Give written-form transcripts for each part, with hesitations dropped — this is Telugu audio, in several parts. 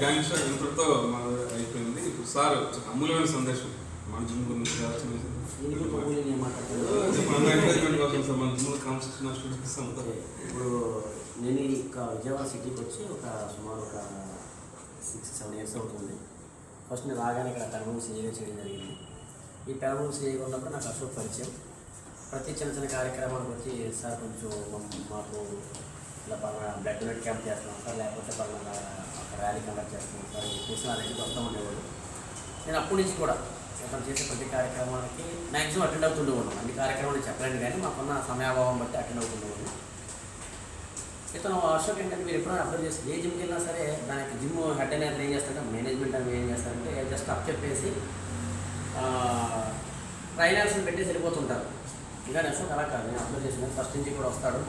గ్యాంగ్స్టర్ ఇంతటితో అయిపోయింది. ఇప్పుడు సార్ అమూల్యమైన సందేశం మన జిమ్ గురించి ఇప్పుడు నేను విజయవాడ సిటీకి వచ్చి సుమారు ఒక 6-7 ఇయర్స్ అవుతుంది. ఫస్ట్ నేను రాగానే ఇక్కడ పెరమూరు సీఏగా చేయడం జరిగింది. ఈ పెరమూరు సీఏగా ఉన్నప్పుడు నాకు అశోక్ పరిచయం. ప్రతి చిన్న చిన్న కార్యక్రమాలకు వచ్చి సార్ కొంచెం మాకు ఇలా పలానా బ్లడ్ డొనేట్ క్యాంప్ చేస్తున్నాం సార్, లేకపోతే పలానా ఒక ర్యాలీ కండక్ట్ చేస్తున్నాం సార్ చెప్పేసి నా దగ్గరికి వస్తూ ఉండేవాడు. నేను అప్పటి నుంచి కూడా అతను చేసే ప్రతి కార్యక్రమానికి మ్యాక్సిమం అటెండ్ అవుతుండే ఉన్నాం. అన్ని కార్యక్రమాలు చెప్పలేను కానీ మాకున్న సమయాభావం బట్టి అటెండ్ అవుతుండేవాడు. ఇతను అశోక్ ఏంటంటే మీరు ఎప్పుడైనా అప్లై చేస్తే ఏ జిమ్కి వెళ్ళినా సరే దానికి జిమ్ హెడ్ అనేది ఏం చేస్తారంటే మేనేజ్మెంట్ అని ఏం చేస్తారంటే జస్ట్ అప్ చెప్పేసి ట్రైనర్స్ని పెట్టేసి వెళ్ళిపోతుంటారు. ఇంకా అశోక్ అలా కాదు. నేను అప్లై చేసిన ఫస్ట్ నుంచి కూడా వస్తాడు,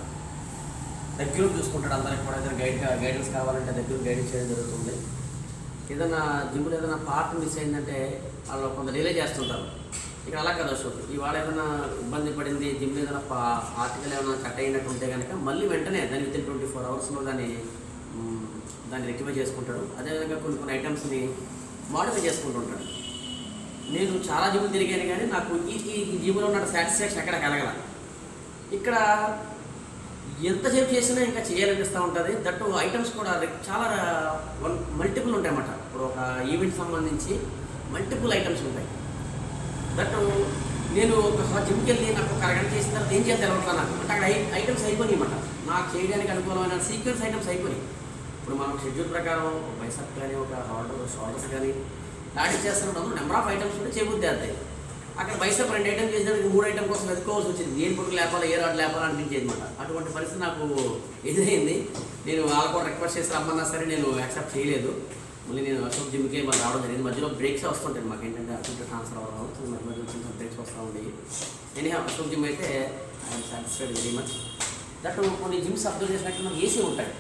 దగ్గర చూసుకుంటాడు. అందరికి కూడా ఏదైనా గైడెన్స్ కావాలంటే దగ్గర గైడెన్స్ చేయడం జరుగుతుంది. ఏదైనా జిమ్లో ఏదైనా పార్ట్ మిస్ అయిందంటే వాళ్ళు కొంత డిలే చేస్తుంటారు. ఇక్కడ అలా కదా అశోక్, ఇవాళ ఏదైనా ఇబ్బంది పడింది జిమ్లో ఏదైనా ఆర్టికల్ ఏమైనా కట్ అయినట్టు ఉంటే కనుక మళ్ళీ వెంటనే దాన్ని వితిన్ 24 అవర్స్లో దాన్ని రెక్టిఫై చేసుకుంటాడు. అదేవిధంగా కొన్ని ఐటమ్స్ని మాడిఫై చేసుకుంటుంటాడు. నేను చాలా జిమ్లు తిరిగాను కానీ నాకు ఈ జిమ్లో ఉన్న సాటిస్ఫాక్షన్ ఎక్కడ కలగల. ఇక్కడ ఎంతసేపు చేసినా ఇంకా చేయాలనిపిస్తూ ఉంటుంది. దట్టు ఐటమ్స్ కూడా చాలా మల్టిపుల్ ఉంటాయి అన్నమాట. ఇప్పుడు ఒక ఈవెంట్ సంబంధించి మల్టిపుల్ ఐటమ్స్ ఉంటాయి. దట్టు నేను ఒక జిమ్కి వెళ్ళి నాకు ఒక అరగంట చేసిన తర్వాత ఏం చేయాలి తెలవట్లా నాకు. అంటే అక్కడ ఐటమ్స్ అయిపోయినాయి అన్నమాట. నాకు చేయడానికి అనుకూలమైన సీక్వెన్స్ ఐటమ్స్ అయిపోయినాయి. ఇప్పుడు మనం షెడ్యూల్ ప్రకారం బైసెప్ కానీ ఒక షోల్డర్స్ కానీ దాడి చేస్తున్నప్పుడు నెంబర్ ఆఫ్ ఐటమ్స్ ఉంటే చేయబుద్ది అవుతాయి. అక్కడ బైసెప్ 2 ఐటమ్స్ చేసినప్పుడు 3 ఐటమ్ కోసం వెతుక్కోవాల్సి వచ్చింది. దేని పొట్టు లేపాలి, ఏ రాడ్ లేపాలి అనిపించేది అనమాట. అటువంటి పరిస్థితి నాకు ఎదురైంది. నేను వాళ్ళు కూడా రిక్వెస్ట్ చేసి రమ్మన్నా సరే నేను యాక్సెప్ట్ చేయలేదు. మళ్ళీ నేను అశోక్ జిమ్కి మళ్ళీ రావడం జరిగింది. మధ్యలో బ్రేక్స్ వస్తుంటాయి మాకు ఏంటంటే అశోక్ ట్రాన్స్ఫర్ అవ్వడం మధ్యలో కొంచెం బ్రేక్స్ వస్తూ ఉండేవి. నేను అశోక్ జిమ్ అయితే I'm satisfied very much. That కొన్ని జిమ్స్ అబ్జర్వ్ చేసినట్టు మనకి ఏసీ ఉంటాయి.